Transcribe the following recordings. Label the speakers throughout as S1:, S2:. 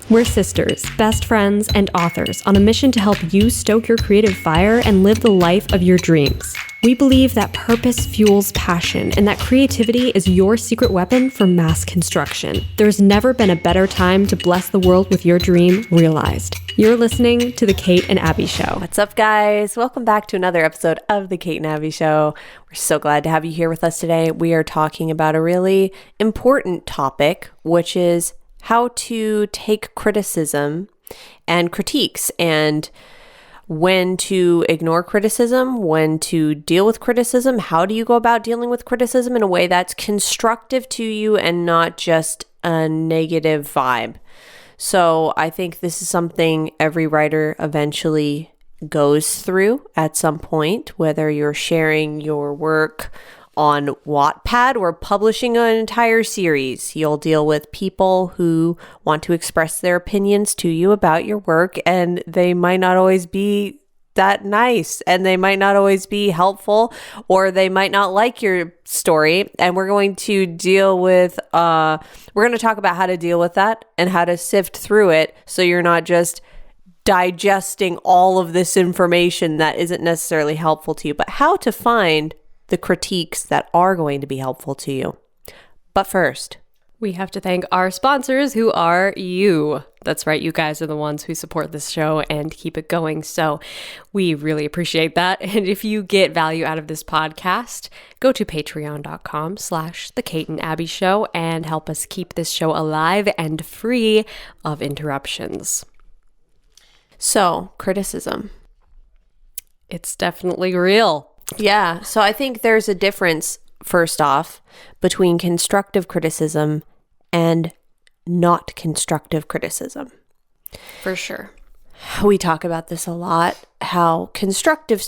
S1: We're sisters, best friends, and authors on a mission to help you stoke your creative fire and live the life of your dreams. We believe that purpose fuels passion and that creativity is your secret weapon for mass construction. There's never been a better time to bless the world with your dream realized. You're listening to The Kate and Abbie Show.
S2: What's up, guys? Welcome back to another episode of The Kate and Abbie Show. We're so glad to have you here with us today. We are talking about a really important topic, which is how to take criticism and critiques, and when to ignore criticism, when to deal with criticism. How do you go about dealing with criticism in a way that's constructive to you and not just a negative vibe? So I think this is something every writer eventually goes through at some point, whether you're sharing your work on Wattpad or publishing an entire series. You'll deal with people who want to express their opinions to you about your work, and they might not always be that nice, and they might not always be helpful, or they might not like your story. And we're going to deal with, we're going to talk about how to deal with that and how to sift through it so you're not just digesting all of this information that isn't necessarily helpful to you, but how to find the critiques that are going to be helpful to you. But first,
S1: we have to thank our sponsors, who are you. That's right, you guys are the ones who support this show and keep it going. So we really appreciate that. And if you get value out of this podcast, go to patreon.com/The Kate and Abbie Show and help us keep this show alive and free of interruptions.
S2: So, criticism.
S1: It's definitely real.
S2: Yeah. So I think there's a difference, first off, between constructive criticism and not constructive criticism.
S1: For sure.
S2: We talk about this a lot, how constructive,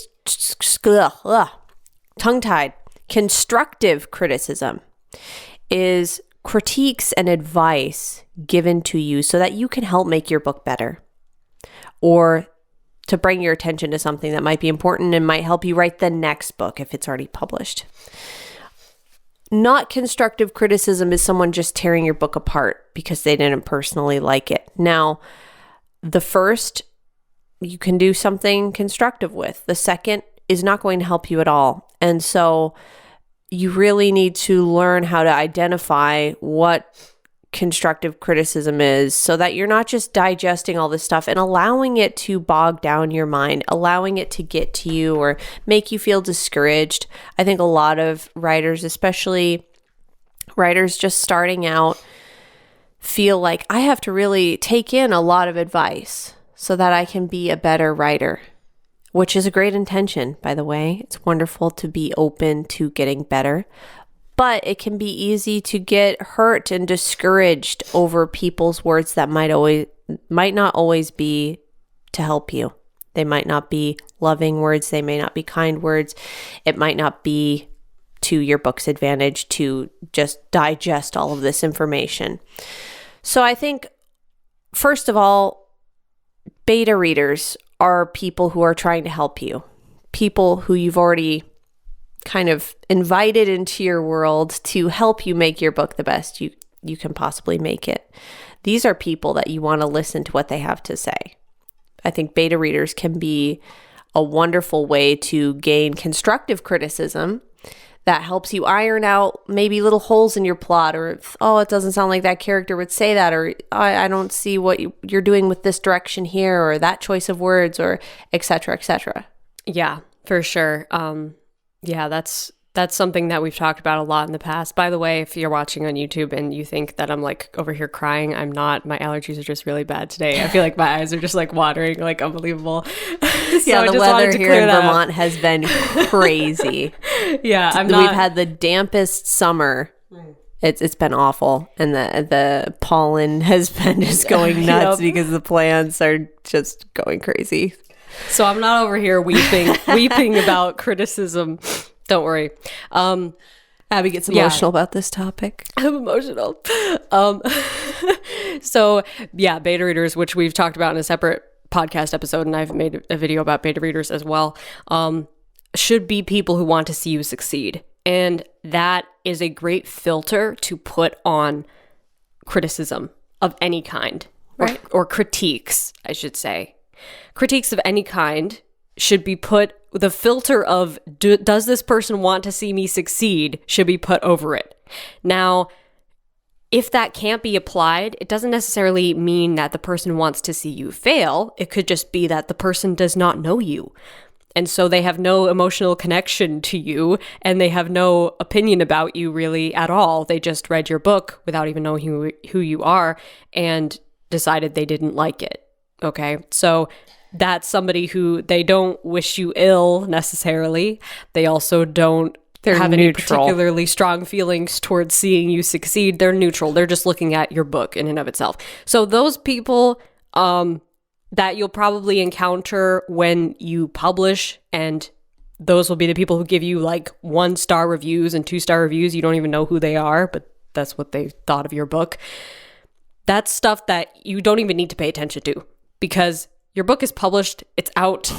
S2: tongue-tied, constructive criticism is critiques and advice given to you so that you can help make your book better, or to bring your attention to something that might be important and might help you write the next book if it's already published. Not constructive criticism is someone just tearing your book apart because they didn't personally like it. Now, the first, you can do something constructive with. The second is not going to help you at all. And so you really need to learn how to identify what constructive criticism is, so that you're not just digesting all this stuff and allowing it to bog down your mind, allowing it to get to you or make you feel discouraged. I think a lot of writers, especially writers just starting out, feel like I have to really take in a lot of advice so that I can be a better writer, which is a great intention, by the way. It's wonderful to be open to getting better. But it can be easy to get hurt and discouraged over people's words that might not always be to help you. They might not be loving words. They may not be kind words. It might not be to your book's advantage to just digest all of this information. So I think, first of all, beta readers are people who are trying to help you. People who you've already kind of invited into your world to help you make your book the best you can possibly make it. These are people that you want to listen to what they have to say. I think beta readers can be a wonderful way to gain constructive criticism that helps you iron out maybe little holes in your plot, or, oh, it doesn't sound like that character would say that, or I don't see what you're doing with this direction here, or that choice of words, or et cetera, et cetera.
S1: Yeah, for sure. Yeah, that's something that we've talked about a lot in the past. By the way, if you're watching on YouTube and you think that I'm like over here crying, I'm not. My allergies are just really bad today. I feel like my eyes are just like watering like unbelible. So
S2: yeah, the weather here in Vermont has been crazy.
S1: Yeah,
S2: We've had the dampest summer. It's been awful, and the pollen has been just going nuts because the plants are just going crazy.
S1: So I'm not over here weeping about criticism. Don't worry.
S2: Abbie gets emotional about this topic.
S1: I'm emotional. So yeah, beta readers, which we've talked about in a separate podcast episode, and I've made a video about beta readers as well, should be people who want to see you succeed. And that is a great filter to put on criticism of any kind. right? Or critiques, I should say. Critiques of any kind should be put, the filter of does this person want to see me succeed should be put over it. Now, if that can't be applied, it doesn't necessarily mean that the person wants to see you fail. It could just be that the person does not know you. And so they have no emotional connection to you, and they have no opinion about you really at all. They just read your book without even knowing who you are and decided they didn't like it. Okay, so that's somebody who they don't wish you ill necessarily. They also don't have any particularly strong feelings towards seeing you succeed. They're neutral. They're just looking at your book in and of itself. So those people that you'll probably encounter when you publish, and those will be the people who give you like 1-star reviews and 2-star reviews. You don't even know who they are, but that's what they thought of your book. That's stuff that you don't even need to pay attention to, because your book is published, it's out.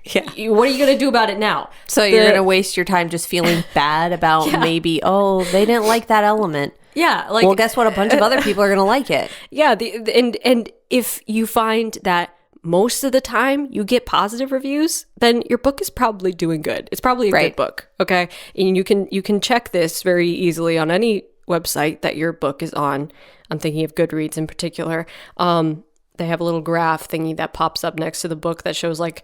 S2: Yeah.
S1: What are you going to do about it now?
S2: So you're going to waste your time just feeling bad about maybe, oh, they didn't like that element.
S1: Yeah. Like,
S2: well, guess what? A bunch of other people are going to like it.
S1: Yeah. And if you find that most of the time you get positive reviews, then your book is probably doing good. It's probably a good book. Okay. And you can check this very easily on any website that your book is on. I'm thinking of Goodreads in particular. They have a little graph thingy that pops up next to the book that shows like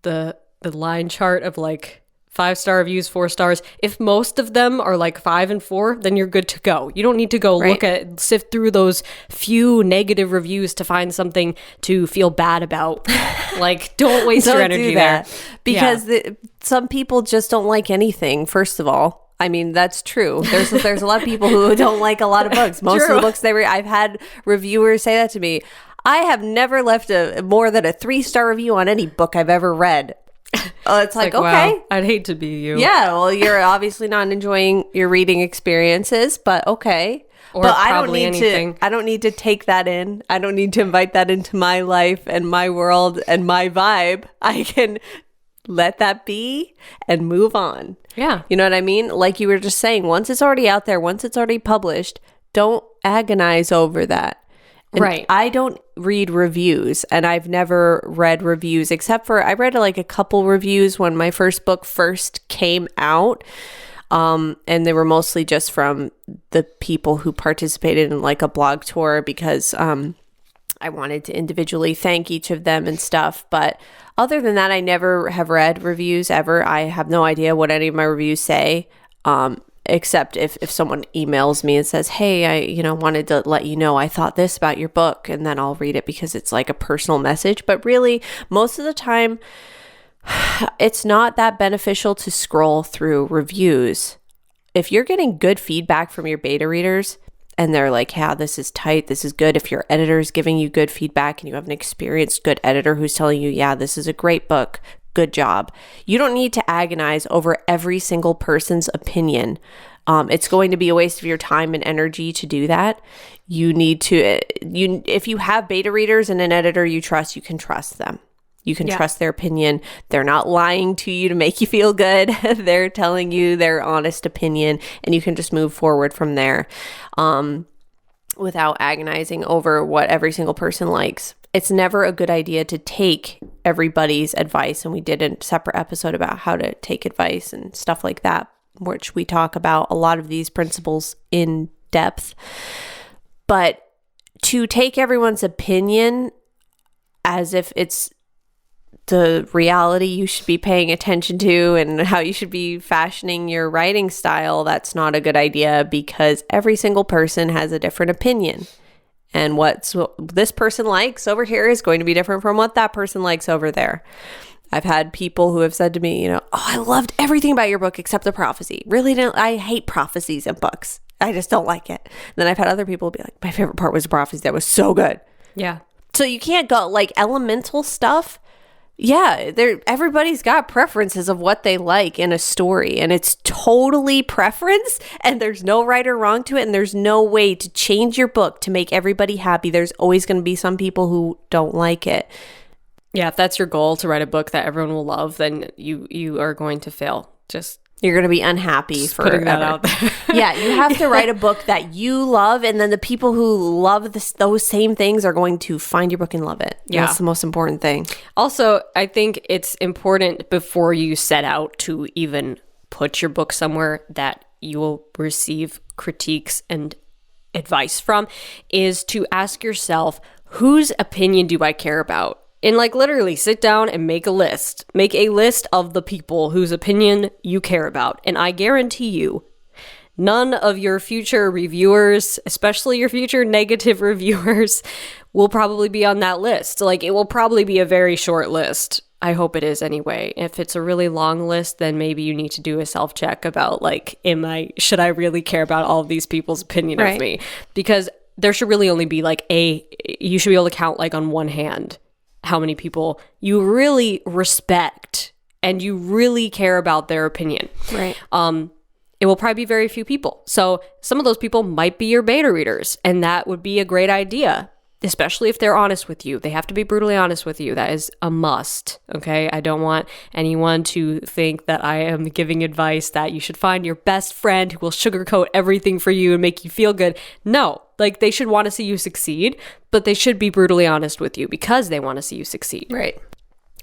S1: the line chart of like 5-star reviews, 4 stars. If most of them are like 5 and 4, then you're good to go. You don't need to go sift through those few negative reviews to find something to feel bad about. Like, don't waste your energy there.
S2: Because some people just don't like anything, first of all. I mean, that's true. There's a lot of people who don't like a lot of books. Most of the books they read, I've had reviewers say that to me. I have never left more than a 3-star review on any book I've ever read. It's like, okay.
S1: Wow, I'd hate to be you.
S2: Yeah, well, you're obviously not enjoying your reading experiences, but okay.
S1: But I
S2: don't need to take that in. I don't need to invite that into my life and my world and my vibe. I can let that be and move on.
S1: Yeah.
S2: You know what I mean? Like you were just saying, once it's already out there, once it's already published, don't agonize over that. And
S1: right.
S2: I don't read reviews, and I've never read reviews except for I read like a couple reviews when my first book first came out. And they were mostly just from the people who participated in like a blog tour because I wanted to individually thank each of them and stuff. But other than that, I never have read reviews ever. I have no idea what any of my reviews say. Except if someone emails me and says, hey, I wanted to let you know I thought this about your book, and then I'll read it because it's like a personal message. But really, most of the time, it's not that beneficial to scroll through reviews. If you're getting good feedback from your beta readers and they're like, yeah, this is tight, this is good. If your editor is giving you good feedback and you have an experienced good editor who's telling you, yeah, this is a great book, good job. You don't need to agonize over every single person's opinion. It's going to be a waste of your time and energy to do that. You need to, if you have beta readers and an editor you trust, you can trust them. You can trust their opinion. They're not lying to you to make you feel good. They're telling you their honest opinion, and you can just move forward from there without agonizing over what every single person likes. It's never a good idea to take everybody's advice, and we did a separate episode about how to take advice and stuff like that, which we talk about a lot of these principles in depth. But to take everyone's opinion as if it's the reality you should be paying attention to and how you should be fashioning your writing style, that's not a good idea, because every single person has a different opinion. And what this person likes over here is going to be different from what that person likes over there. I've had people who have said to me, oh, I loved everything about your book except the prophecy. I hate prophecies in books. I just don't like it. And then I've had other people be like, my favorite part was the prophecy. That was so good.
S1: Yeah.
S2: So you can't go like elemental stuff. Yeah, everybody's got preferences of what they like in a story, and it's totally preference, and there's no right or wrong to it, and there's no way to change your book to make everybody happy. There's always going to be some people who don't like it.
S1: Yeah, if that's your goal, to write a book that everyone will love, then you are going to fail. Just
S2: You're going to be unhappy
S1: Just
S2: forever.
S1: putting that out there.
S2: Yeah, you have to write a book that you love, and then the people who love those same things are going to find your book and love it.
S1: Yeah.
S2: That's the most important thing.
S1: Also, I think it's important before you set out to even put your book somewhere that you will receive critiques and advice from is to ask yourself, whose opinion do I care about? And like literally sit down and make a list. Make a list of the people whose opinion you care about. And I guarantee you, none of your future reviewers, especially your future negative reviewers, will probably be on that list. Like it will probably be a very short list. I hope it is anyway. If it's a really long list, then maybe you need to do a self-check about like, should I really care about all of these people's opinion of me? Because there should really only be like you should be able to count like on one hand how many people you really respect and you really care about their opinion.
S2: Right.
S1: It will probably be very few people. So some of those people might be your beta readers, and that would be a great idea, especially if they're honest with you. They have to be brutally honest with you. That is a must, okay? I don't want anyone to think that I am giving advice that you should find your best friend who will sugarcoat everything for you and make you feel good. No, like they should want to see you succeed, but they should be brutally honest with you because they want to see you succeed.
S2: Right.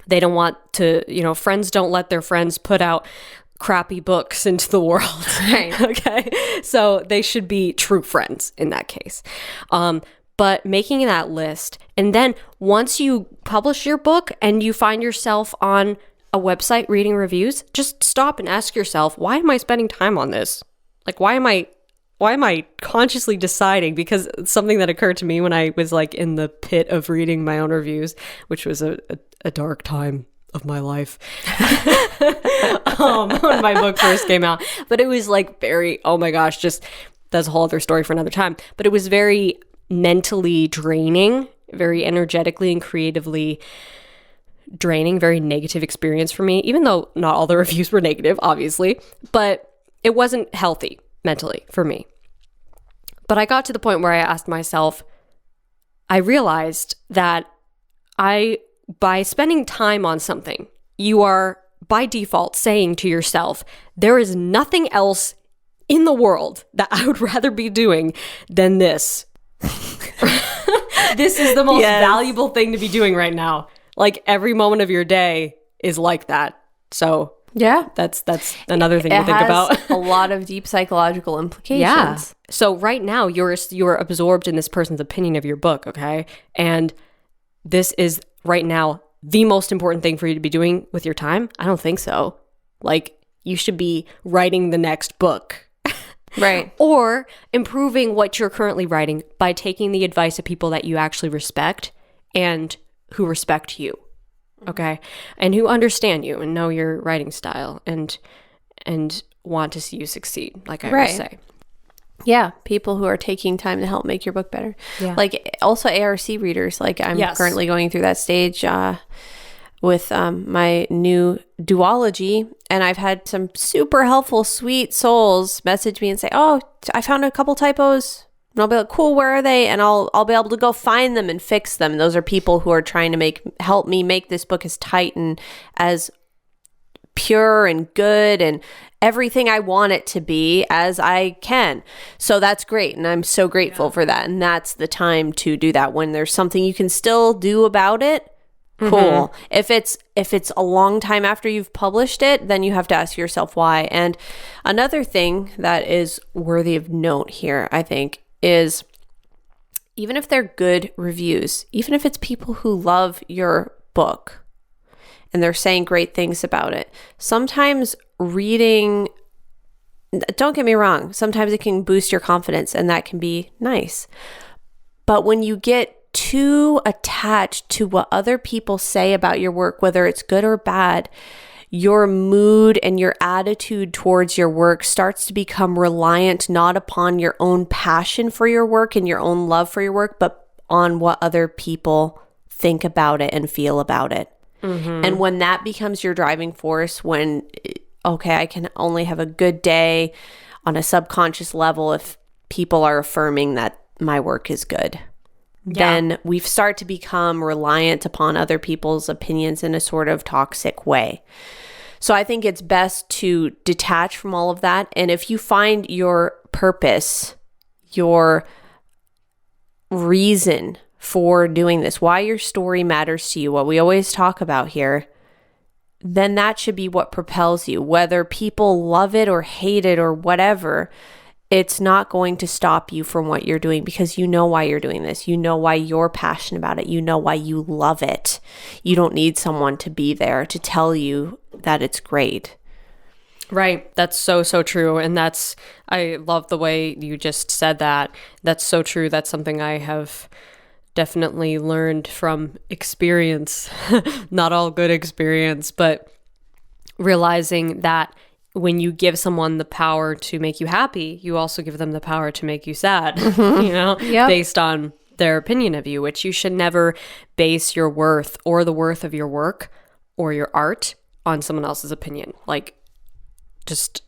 S1: They don't want to, friends don't let their friends put out crappy books into the world.
S2: Right.
S1: Okay. So they should be true friends in that case. But making that list, and then once you publish your book and you find yourself on a website reading reviews, just stop and ask yourself, why am I spending time on this? Like, why am I consciously deciding? Because it's something that occurred to me when I was like in the pit of reading my own reviews, which was a dark time of my life when my book first came out. But it was like very, oh my gosh, just that's a whole other story for another time. But it was very mentally draining, very energetically and creatively draining, very negative experience for me, even though not all the reviews were negative, obviously, but it wasn't healthy mentally for me. But I got to the point where I asked myself, I realized that by spending time on something, you are by default saying to yourself, there is nothing else in the world that I would rather be doing than this. This is the most valuable thing to be doing right now. Like every moment of your day is like that. So yeah, that's another thing to think about.
S2: A lot of deep psychological implications.
S1: Yeah. So right now you're absorbed in this person's opinion of your book, okay? And this is right now the most important thing for you to be doing with your time? I don't think so. Like you should be writing the next book.
S2: Right.
S1: Or improving what you're currently writing by taking the advice of people that you actually respect and who respect you. Okay? And who understand you and know your writing style and want to see you succeed, like I always say.
S2: Yeah, people who are taking time to help make your book better.
S1: Yeah.
S2: Like also ARC readers. Like I'm currently going through that stage with my new duology, and I've had some super helpful, sweet souls message me and say, "Oh, I found a couple typos." And I'll be like, "Cool, where are they?" And I'll be able to go find them and fix them. And those are people who are trying to help me make this book as tight and as pure and good and everything I want it to be as I can. So that's great. And I'm so grateful for that. And that's the time to do that. When there's something you can still do about it, cool. Mm-hmm. If it's a long time after you've published it, then you have to ask yourself why. And another thing that is worthy of note here, I think, is even if they're good reviews, even if it's people who love your book and they're saying great things about it, sometimes reading, don't get me wrong, sometimes it can boost your confidence and that can be nice. But when you get too attached to what other people say about your work, whether it's good or bad, your mood and your attitude towards your work starts to become reliant not upon your own passion for your work and your own love for your work, but on what other people think about it and feel about it. Mm-hmm. And when that becomes your driving force, when, okay, I can only have a good day on a subconscious level if people are affirming that my work is good. Then we start to become reliant upon other people's opinions in a sort of toxic way. So I think it's best to detach from all of that. And if you find your purpose, your reason for doing this, why your story matters to you, what we always talk about here, then that should be what propels you. Whether people love it or hate it or whatever, it's not going to stop you from what you're doing, because you know why you're doing this. You know why you're passionate about it. You know why you love it. You don't need someone to be there to tell you that it's great.
S1: Right. That's so, so true. And I love the way you just said that. That's so true. That's something I have definitely learned from experience. Not all good experience, but realizing that when you give someone the power to make you happy, you also give them the power to make you sad, based on their opinion of you, which you should never base your worth or the worth of your work or your art on someone else's opinion. Like, just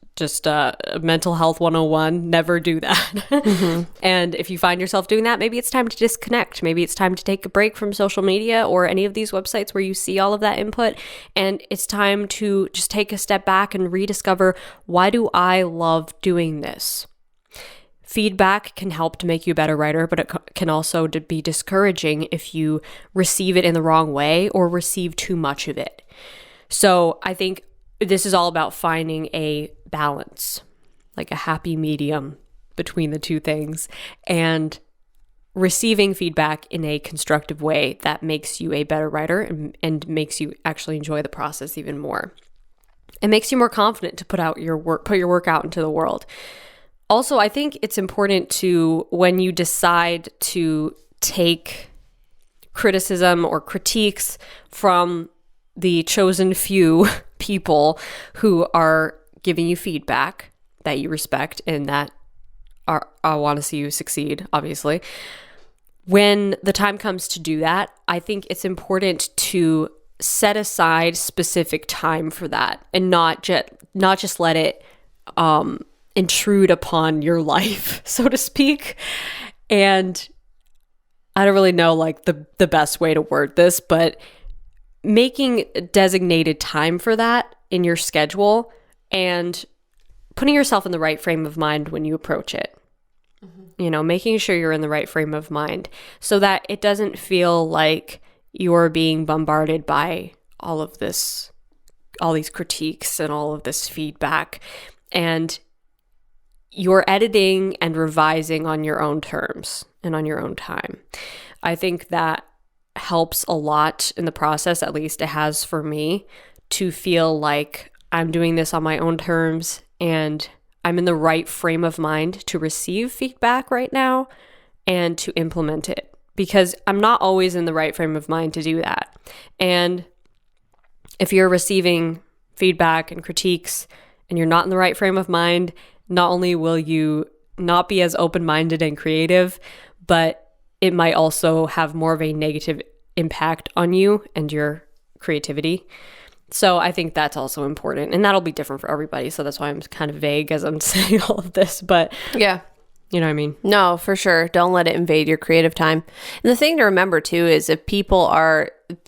S1: mental health 101, never do that. And if you find yourself doing that, maybe it's time to disconnect. Maybe it's time to take a break from social media or any of these websites where you see all of that input. And it's time to just take a step back and rediscover, why do I love doing this? Feedback can help to make you a better writer, but it can also be discouraging if you receive it in the wrong way or receive too much of it. So I think this is all about finding a balance, like a happy medium between the two things, and receiving feedback in a constructive way that makes you a better writer and makes you actually enjoy the process even more. It makes you more confident to put your work out into the world. Also, I think it's important to, when you decide to take criticism or critiques from the chosen few people who are giving you feedback that you respect and that I want to see you succeed, obviously. When the time comes to do that, I think it's important to set aside specific time for that and not just let it intrude upon your life, so to speak. And I don't really know like the best way to word this, but making designated time for that in your schedule and putting yourself in the right frame of mind when you approach it. Making sure you're in the right frame of mind so that it doesn't feel like you're being bombarded by all these critiques and all of this feedback, and you're editing and revising on your own terms and on your own time. I think that helps a lot in the process, at least it has for me, to feel like I'm doing this on my own terms and I'm in the right frame of mind to receive feedback right now and to implement it, because I'm not always in the right frame of mind to do that. And if you're receiving feedback and critiques and you're not in the right frame of mind, not only will you not be as open-minded and creative, but it might also have more of a negative impact on you and your creativity. So I think that's also important, and that'll be different for everybody. So that's why I'm kind of vague as I'm saying all of this, but
S2: yeah,
S1: you know what I mean?
S2: No, for sure. Don't let it invade your creative time. And the thing to remember too is if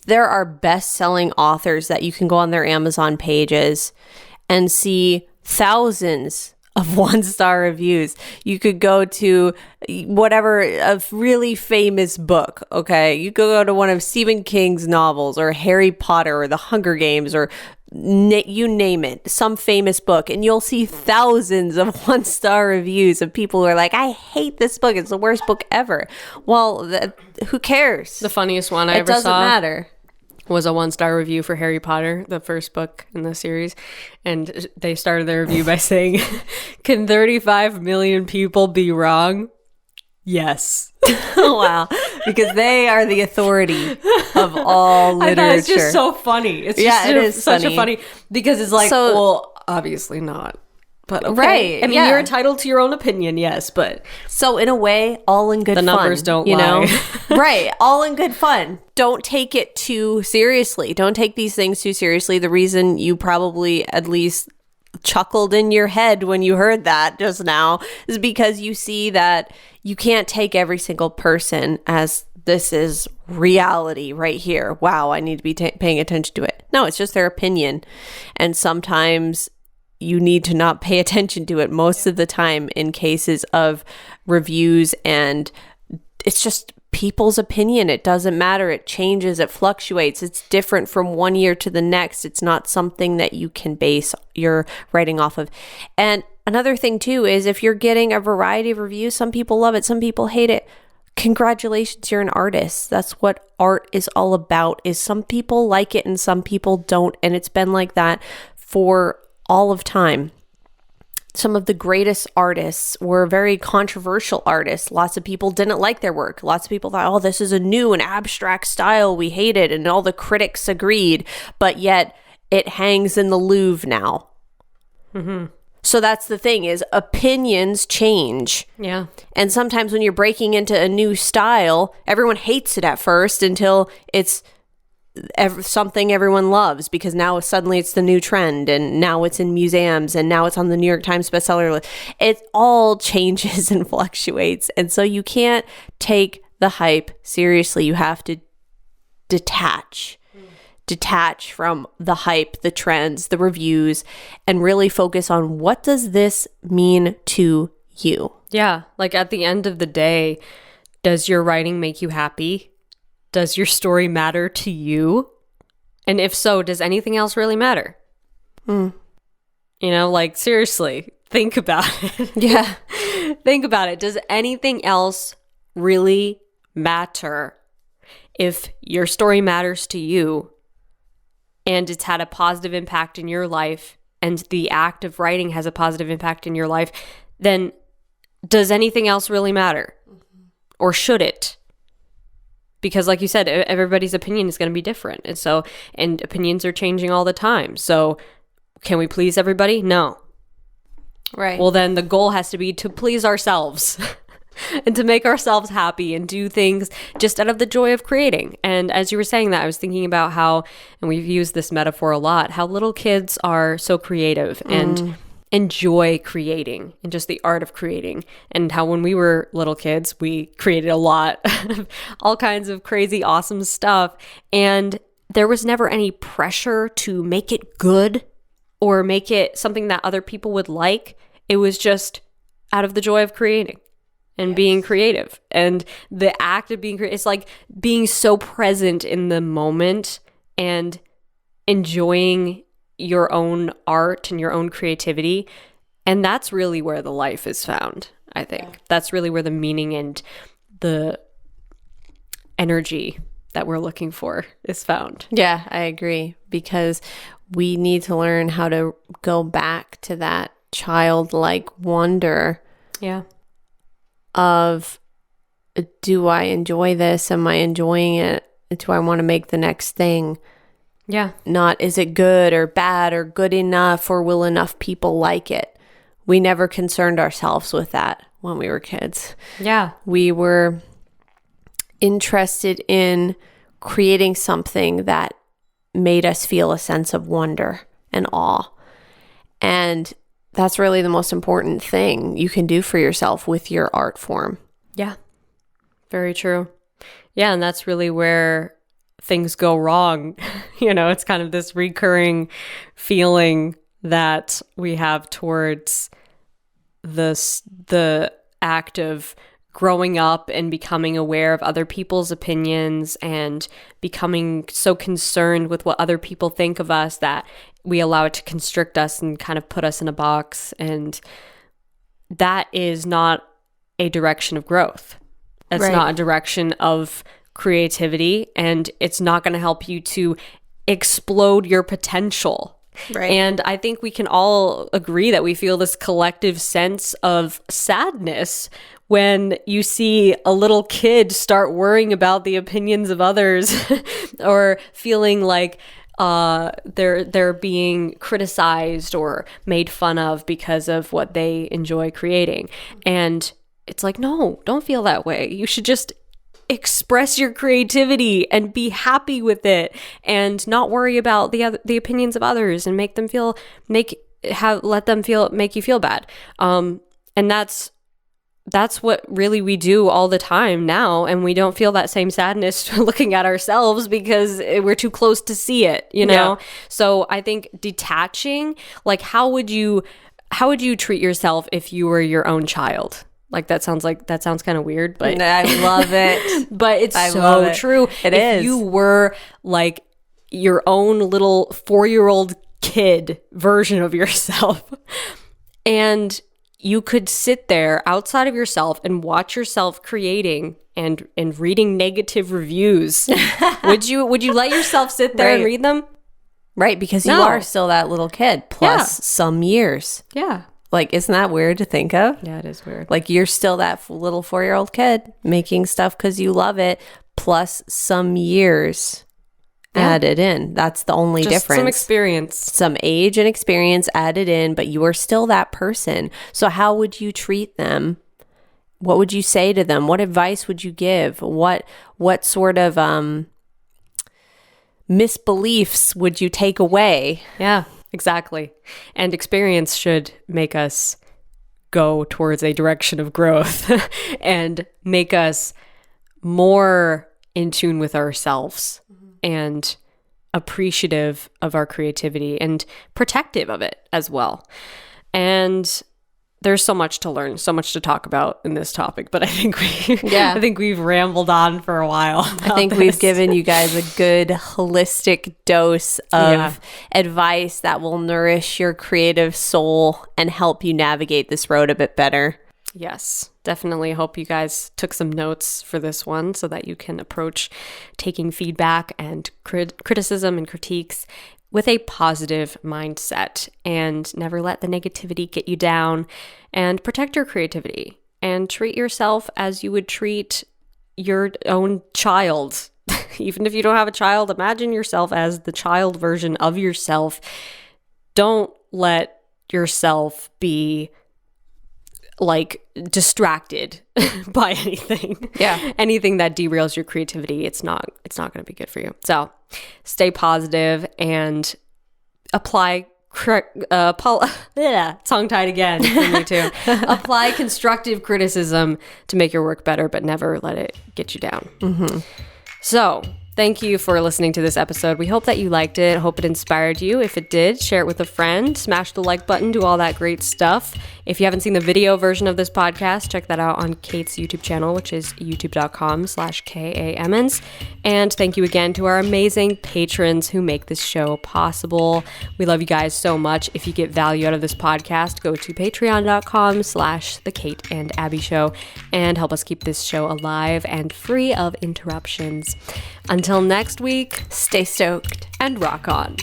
S2: there are best-selling authors that you can go on their Amazon pages and see thousands of one-star reviews. You could go to a really famous book, okay? You could go to one of Stephen King's novels or Harry Potter or The Hunger Games or you name it, some famous book, and you'll see thousands of one-star reviews of people who are like, I hate this book. It's the worst book ever. Well, who cares?
S1: The funniest one I ever saw.
S2: It doesn't matter.
S1: Was a 1-star review for Harry Potter, the first book in the series. And they started their review by saying, can 35 million people be wrong? Yes.
S2: Oh, wow. Because they are the authority of all literature.
S1: I thought it's just so funny. It is such a funny, because it's like, well, obviously not. But okay.
S2: Right.
S1: I mean, you're entitled to your own opinion, yes, but
S2: so in a way, all in good fun.
S1: The numbers don't lie.
S2: Right. All in good fun. Don't take it too seriously. Don't take these things too seriously. The reason you probably at least chuckled in your head when you heard that just now is because you see that you can't take every single person as this is reality right here. Wow, I need to be paying attention to it. No, it's just their opinion. And sometimes you need to not pay attention to it most of the time in cases of reviews, and it's just people's opinion. It doesn't matter. It changes, it fluctuates. It's different from one year to the next. It's not something that you can base your writing off of. And another thing too is if you're getting a variety of reviews, some people love it, some people hate it. Congratulations, you're an artist. That's what art is all about, is some people like it and some people don't. And it's been like that for all of time. Some of the greatest artists were very controversial artists. Lots of people didn't like their work. Lots of people thought, oh, this is a new and abstract style. We hate it. And all the critics agreed. But yet it hangs in the Louvre now. Mm-hmm. So that's the thing, is opinions change.
S1: Yeah.
S2: And sometimes when you're breaking into a new style, everyone hates it at first until it's something everyone loves, because now suddenly it's the new trend, and now it's in museums, and now it's on the New York Times bestseller list. It all changes and fluctuates. And so you can't take the hype seriously. You have to detach from the hype, the trends, the reviews, and really focus on, what does this mean to you?
S1: Yeah. Like at the end of the day, does your writing make you happy? Does your story matter to you? And if so, does anything else really matter? You know, like seriously, think about it.
S2: Yeah.
S1: Think about it. Does anything else really matter? If your story matters to you and it's had a positive impact in your life, and the act of writing has a positive impact in your life, then does anything else really matter? Or should it? Because like you said, everybody's opinion is going to be different. And opinions are changing all the time. So can we please everybody? No.
S2: Right.
S1: Well, then the goal has to be to please ourselves and to make ourselves happy and do things just out of the joy of creating. And as you were saying that, I was thinking about how, and we've used this metaphor a lot, how little kids are so creative and enjoy creating and just the art of creating, and how when we were little kids, we created a lot of all kinds of crazy, awesome stuff. And there was never any pressure to make it good or make it something that other people would like. It was just out of the joy of creating and being creative. And the act of being creative, it's like being so present in the moment and enjoying your own art and your own creativity. And that's really where the life is found, I think. Yeah. That's really where the meaning and the energy that we're looking for is found.
S2: Yeah, I agree, because we need to learn how to go back to that childlike wonder.
S1: Yeah.
S2: Of, do I enjoy this? Am I enjoying it? Do I want to make the next thing?
S1: Yeah.
S2: Not, is it good or bad or good enough, or will enough people like it? We never concerned ourselves with that when we were kids.
S1: Yeah.
S2: We were interested in creating something that made us feel a sense of wonder and awe. And that's really the most important thing you can do for yourself with your art form.
S1: Yeah. Very true. Yeah. And that's really where things go wrong. You know, it's kind of this recurring feeling that we have towards the act of growing up and becoming aware of other people's opinions and becoming so concerned with what other people think of us that we allow it to constrict us and kind of put us in a box. And that is not a direction of growth. It's
S2: Right.
S1: not a direction of creativity, and it's not going to help you to explode your potential.
S2: Right.
S1: And I think we can all agree that we feel this collective sense of sadness when you see a little kid start worrying about the opinions of others or feeling like they're being criticized or made fun of because of what they enjoy creating. And it's like, no, don't feel that way. You should just express your creativity and be happy with it, and not worry about the opinions of others and make you feel bad. And that's what really we do all the time now, and we don't feel that same sadness looking at ourselves because we're too close to see it, you know? Yeah. So I think detaching, like how would you treat yourself if you were your own child? Like that sounds kind of weird, but
S2: I love it.
S1: But it's so true.
S2: It is.
S1: If you were like your own little 4-year-old kid version of yourself, and you could sit there outside of yourself and watch yourself creating and reading negative reviews. Would you let yourself sit there and read them?
S2: Right, because you are still that little kid plus some years.
S1: Yeah.
S2: Like, isn't that weird to think of?
S1: Yeah, it is weird.
S2: Like, you're still that little 4-year-old kid making stuff because you love it plus some years added in. That's the only difference.
S1: Some experience.
S2: Some age and experience added in, but you are still that person. So how would you treat them? What would you say to them? What advice would you give? What sort of misbeliefs would you take away?
S1: Yeah, exactly. And experience should make us go towards a direction of growth and make us more in tune with ourselves and appreciative of our creativity and protective of it as well. And there's so much to learn, so much to talk about in this topic, but I think we've rambled on for a while.
S2: I think we've given you guys a good holistic dose of advice that will nourish your creative soul and help you navigate this road a bit better.
S1: Yes, definitely hope you guys took some notes for this one so that you can approach taking feedback and criticism and critiques with a positive mindset and never let the negativity get you down, and protect your creativity and treat yourself as you would treat your own child. Even if you don't have a child, imagine yourself as the child version of yourself. Don't let yourself be like distracted by anything. Yeah. Anything that derails your creativity, it's not going to be good for you. So stay positive and apply tongue-tied again for me too. Apply constructive criticism to make your work better, but never let it get you down. Mm-hmm. So thank you for listening to this episode. We hope that you liked it. Hope it inspired you. If it did, share it with a friend. Smash the like button. Do all that great stuff. If you haven't seen the video version of this podcast, check that out on Kate's YouTube channel, which is youtube.com/KAMens. And thank you again to our amazing patrons who make this show possible. We love you guys so much. If you get value out of this podcast, go to patreon.com/The Kate and Abbie Show and help us keep this show alive and free of interruptions. Until next week,
S2: stay stoked
S1: and rock on.